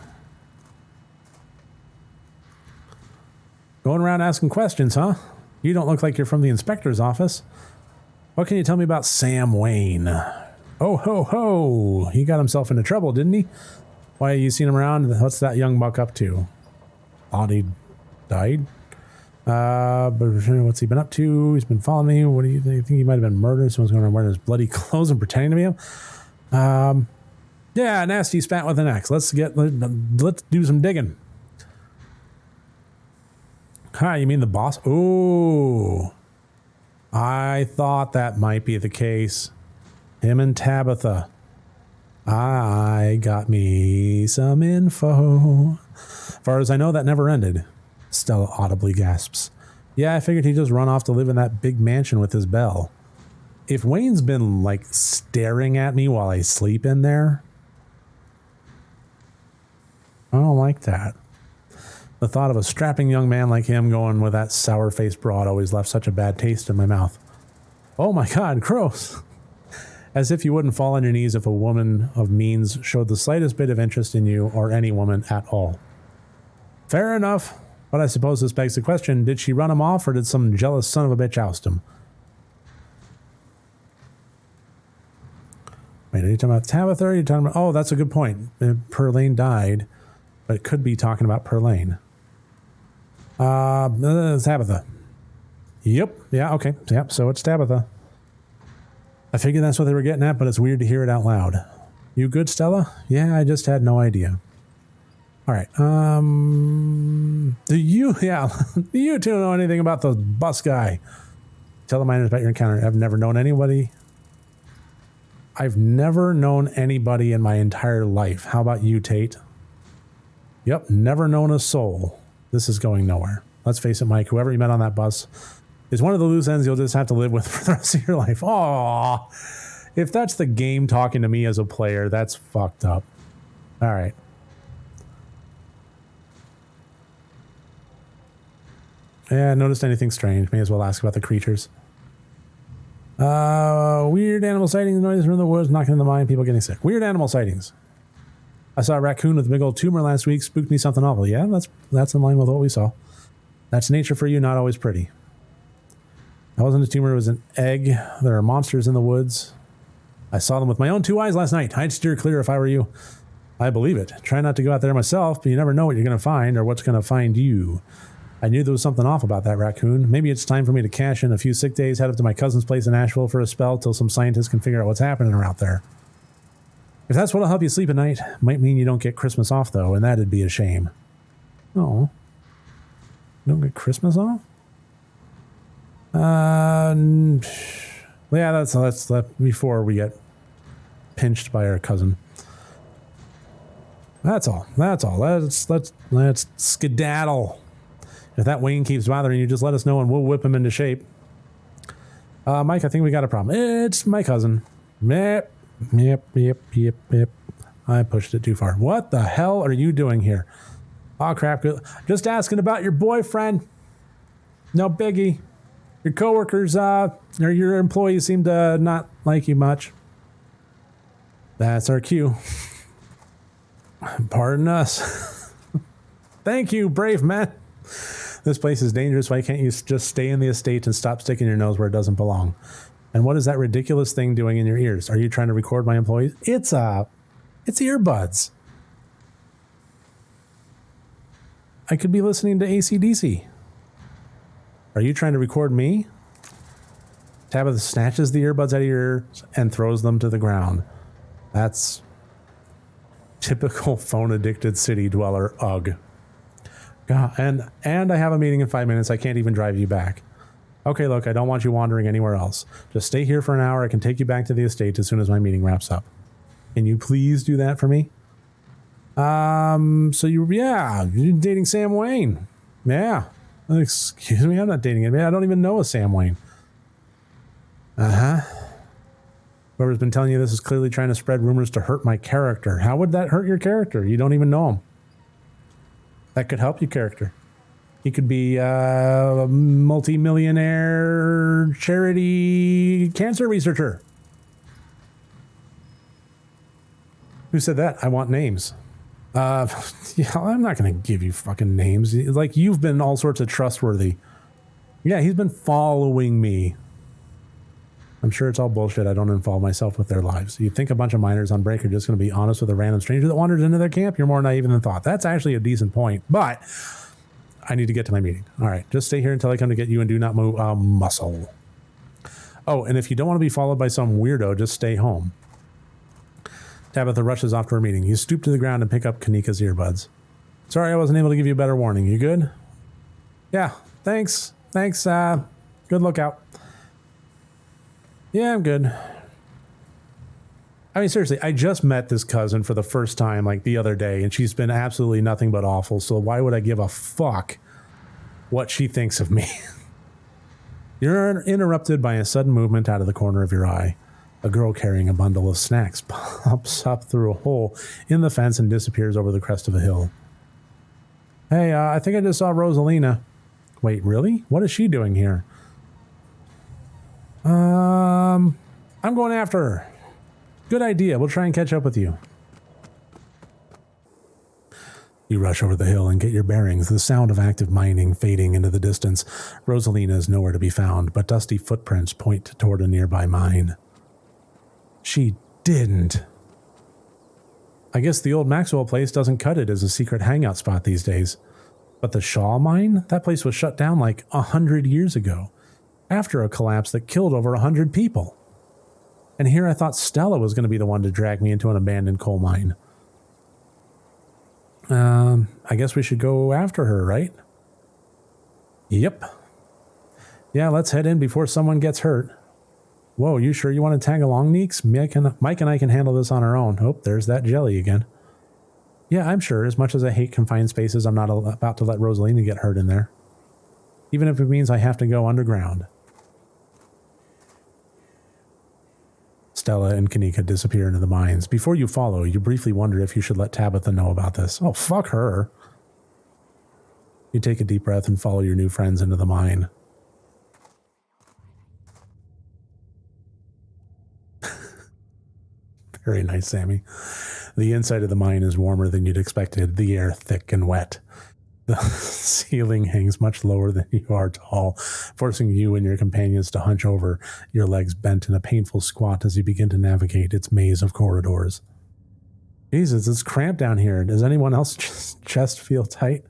Going around asking questions, huh? You don't look like you're from the inspector's office. What can you tell me about Sam Wayne? Oh, ho, ho. He got himself into trouble, didn't he? Why, you seen him around? What's that young buck up to? Thought he died? But what's he been up to? He's been following me. What do you think? He might have been murdered. Someone's going around wearing his bloody clothes and pretending to be him. Yeah, nasty spat with an axe. Let's do some digging. Hi, you mean the boss? Ooh. I thought that might be the case. Him and Tabitha. I got me some info. As far as I know, that never ended. Stella audibly gasps. Yeah, I figured he'd just run off to live in that big mansion with his belle. If Wayne's been, like, staring at me while I sleep in there, I don't like that. The thought of a strapping young man like him going with that sour-faced broad always left such a bad taste in my mouth. Oh my God, gross. As if you wouldn't fall on your knees if a woman of means showed the slightest bit of interest in you or any woman at all. Fair enough, but I suppose this begs the question, did she run him off or did some jealous son of a bitch oust him? Wait, are you talking about Tabitha or are you talking about... Oh, that's a good point. Perlane died, but it could be talking about Perlane. Tabitha. Yep. Yeah, okay. Yep, so it's Tabitha. I figured that's what they were getting at, but it's weird to hear it out loud. You good, Stella? Yeah, I just had no idea. All right. Do you two know anything about the bus guy? Tell the miners about your encounter. I've never known anybody in my entire life. How about you, Tate? Yep, never known a soul. This is going nowhere. Let's face it, Mike, whoever you met on that bus is one of the loose ends you'll just have to live with for the rest of your life. Aww. If that's the game talking to me as a player, that's fucked up. All right. Yeah, noticed anything strange. May as well ask about the creatures. Weird animal sightings, noises from the woods, knocking in the mind, people getting sick. Weird animal sightings. I saw a raccoon with a big old tumor last week. Spooked me something awful. Yeah, that's in line with what we saw. That's nature for you, not always pretty. That wasn't a tumor, it was an egg. There are monsters in the woods. I saw them with my own two eyes last night. I'd steer clear if I were you. I believe it. Try not to go out there myself, but you never know what you're going to find or what's going to find you. I knew there was something off about that raccoon. Maybe it's time for me to cash in a few sick days, head up to my cousin's place in Asheville for a spell till some scientists can figure out what's happening out there. If that's what'll help you sleep at night, might mean you don't get Christmas off, though, and that'd be a shame. Oh. You don't get Christmas off? Yeah, that's before we get pinched by our cousin. That's all. Let's skedaddle. If that Wayne keeps bothering you, just let us know and we'll whip him into shape. Mike, I think we got a problem. It's my cousin. Yep. I pushed it too far. What the hell are you doing here? Oh, crap. Just asking about your boyfriend. No biggie. Your coworkers, or your employees seem to not like you much. That's our cue. Pardon us. Thank you, brave men. This place is dangerous. Why can't you just stay in the estate and stop sticking your nose where it doesn't belong? And what is that ridiculous thing doing in your ears? Are you trying to record my employees? It's earbuds. I could be listening to AC/DC. Are you trying to record me? Tabitha snatches the earbuds out of your ears and throws them to the ground. That's typical phone-addicted city dweller. Ugh. God, and I have a meeting in 5 minutes. I can't even drive you back. Okay, look, I don't want you wandering anywhere else. Just stay here for an hour. I can take you back to the estate as soon as my meeting wraps up. Can you please do that for me? So you're dating Sam Wayne. Yeah. Excuse me, I'm not dating him. I don't even know a Sam Wayne. Uh-huh. Whoever's been telling you this is clearly trying to spread rumors to hurt my character. How would that hurt your character? You don't even know him. That could help your character. He could be a multi-millionaire charity cancer researcher. Who said that? I want names. Yeah, I'm not going to give you fucking names. Like, you've been all sorts of trustworthy. Yeah, he's been following me. I'm sure it's all bullshit. I don't involve myself with their lives. You think a bunch of miners on break are just going to be honest with a random stranger that wanders into their camp? You're more naive than thought. That's actually a decent point. But I need to get to my meeting. All right, just stay here until I come to get you and do not move a muscle. Oh, and if you don't want to be followed by some weirdo, just stay home. Tabitha rushes off to her meeting. You stoop to the ground and pick up Kanika's earbuds. Sorry I wasn't able to give you a better warning. You good? Yeah, thanks. Thanks, good lookout. Yeah, I'm good. I mean, seriously, I just met this cousin for the first time like the other day, and she's been absolutely nothing but awful, so why would I give a fuck what she thinks of me? You're interrupted by a sudden movement out of the corner of your eye. A girl carrying a bundle of snacks pops up through a hole in the fence and disappears over the crest of a hill. Hey, I think I just saw Rosalina. Wait, really? What is she doing here? I'm going after her. Good idea. We'll try and catch up with you. You rush over the hill and get your bearings, the sound of active mining fading into the distance. Rosalina is nowhere to be found, but dusty footprints point toward a nearby mine. She didn't. I guess the old Maxwell place doesn't cut it as a secret hangout spot these days. But the Shaw mine? That place was shut down like 100 years ago, after a collapse that killed over 100 people. And here I thought Stella was going to be the one to drag me into an abandoned coal mine. I guess we should go after her, right? Yep. Yeah, let's head in before someone gets hurt. Whoa, you sure you want to tag along, Neeks? Mike and I can handle this on our own. Oh, there's that jelly again. Yeah, I'm sure. As much as I hate confined spaces, I'm not about to let Rosalina get hurt in there. Even if it means I have to go underground. Stella and Kanika disappear into the mines. Before you follow, you briefly wonder if you should let Tabitha know about this. Oh, fuck her. You take a deep breath and follow your new friends into the mine. Very nice, Sammy. The inside of the mine is warmer than you'd expected, the air thick and wet. The ceiling hangs much lower than you are tall, forcing you and your companions to hunch over, your legs bent in a painful squat as you begin to navigate its maze of corridors. Jesus, it's cramped down here. Does anyone else's chest feel tight?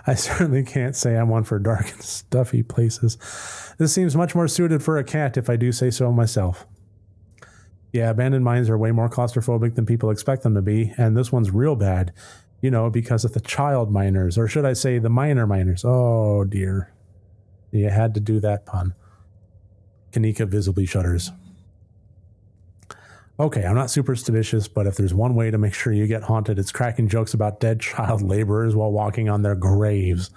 I certainly can't say I'm one for dark and stuffy places. This seems much more suited for a cat if I do say so myself. Yeah, abandoned mines are way more claustrophobic than people expect them to be, and this one's real bad, you know, because of the child miners, or should I say the minor miners. Oh dear. You had to do that pun. Kanika visibly shudders. Okay, I'm not superstitious, but if there's one way to make sure you get haunted, it's cracking jokes about dead child laborers while walking on their graves.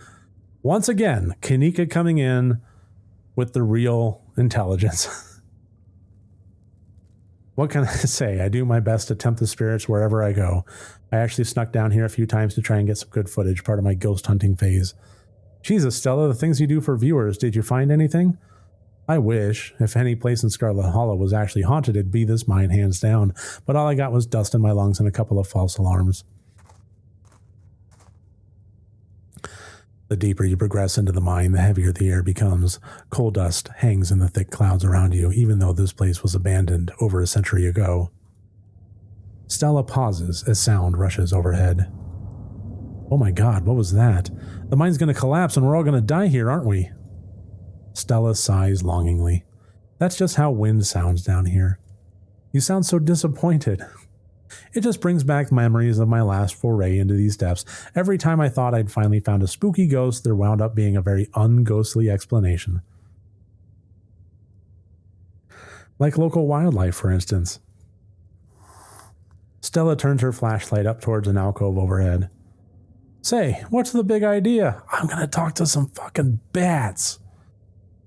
Once again, Kanika coming in with the real intelligence. What can I say? I do my best to tempt the spirits wherever I go. I actually snuck down here a few times to try and get some good footage, part of my ghost hunting phase. Jesus, Stella, the things you do for viewers, did you find anything? I wish. If any place in Scarlet Hollow was actually haunted, it'd be this mine, hands down. But all I got was dust in my lungs and a couple of false alarms. The deeper you progress into the mine, the heavier the air becomes. Coal dust hangs in the thick clouds around you, even though this place was abandoned over a century ago. Stella pauses as sound rushes overhead. Oh my god, what was that? The mine's going to collapse and we're all going to die here, aren't we? Stella sighs longingly. That's just how wind sounds down here. You sound so disappointed. It just brings back memories of my last foray into these depths. Every time I thought I'd finally found a spooky ghost, there wound up being a very unghostly explanation. Like local wildlife, for instance. Stella turns her flashlight up towards an alcove overhead. Say, what's the big idea? I'm gonna talk to some fucking bats.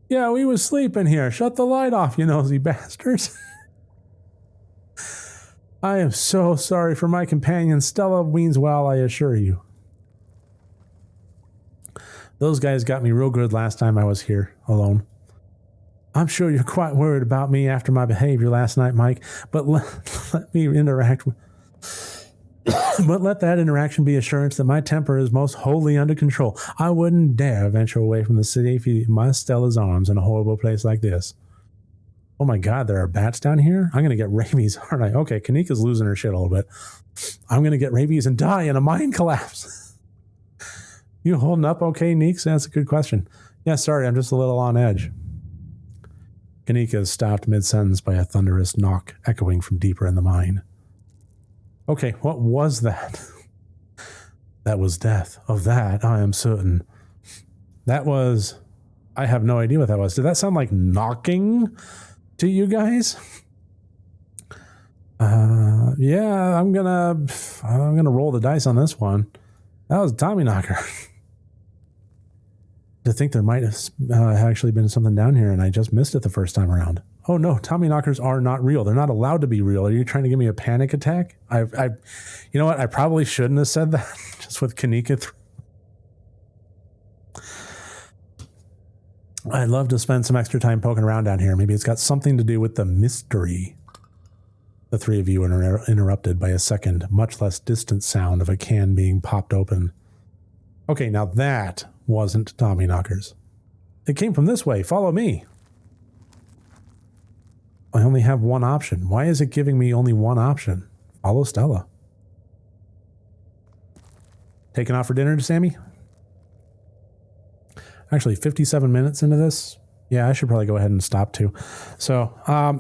Yeah, we was sleeping here. Shut the light off, you nosy bastards. I am so sorry for my companion. Stella means well, I assure you. Those guys got me real good last time I was here, alone. I'm sure you're quite worried about me after my behavior last night, Mike, but let me interact with... But let that interaction be assurance that my temper is most wholly under control. I wouldn't dare venture away from the city if you my Stella's arms in a horrible place like this. Oh my God, there are bats down here? I'm going to get rabies, aren't I? Okay, Kanika's losing her shit a little bit. I'm going to get rabies and die in a mine collapse. You holding up okay, Neeks? That's a good question. Yeah, sorry, I'm just a little on edge. Kanika is stopped mid-sentence by a thunderous knock echoing from deeper in the mine. Okay, what was that? That was death. Of that, I am certain. That was... I have no idea what that was. Did that sound like knocking to you guys? Yeah, I'm gonna roll the dice on this one. That was a Tommy knocker. To think there might have actually been something down here and I just missed it the first time around. Oh no, Tommy knockers are not real. They're not allowed to be real. Are you trying to give me a panic attack? You know what? I probably shouldn't have said that just with Kanika. I'd love to spend some extra time poking around down here. Maybe it's got something to do with the mystery. The three of you are interrupted by a second, much less distant sound of a can being popped open. Okay, now that wasn't Tommy knockers. It came from this way. Follow me. I only have one option. Why is it giving me only one option? Follow Stella. Taking off for dinner, Sammy? Actually, 57 minutes into this. Yeah, I should probably go ahead and stop too. So,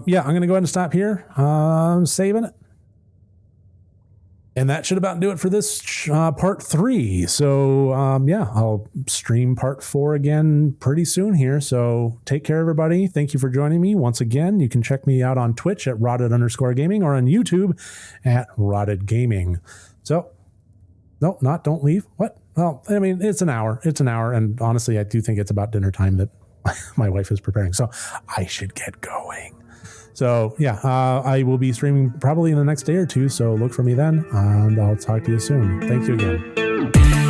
yeah, I'm going to go ahead and stop here. I'm saving it. And that should about do it for this part 3. So, yeah, I'll stream part 4 again pretty soon here. So take care, everybody. Thank you for joining me once again. You can check me out on Twitch at rotted_gaming or on YouTube at rotted gaming. So, no, don't leave. What? Well, I mean, it's an hour. It's an hour. And honestly, I do think it's about dinner time that my wife is preparing. So I should get going. So yeah, I will be streaming probably in the next day or two. So look for me then and I'll talk to you soon. Thank you again.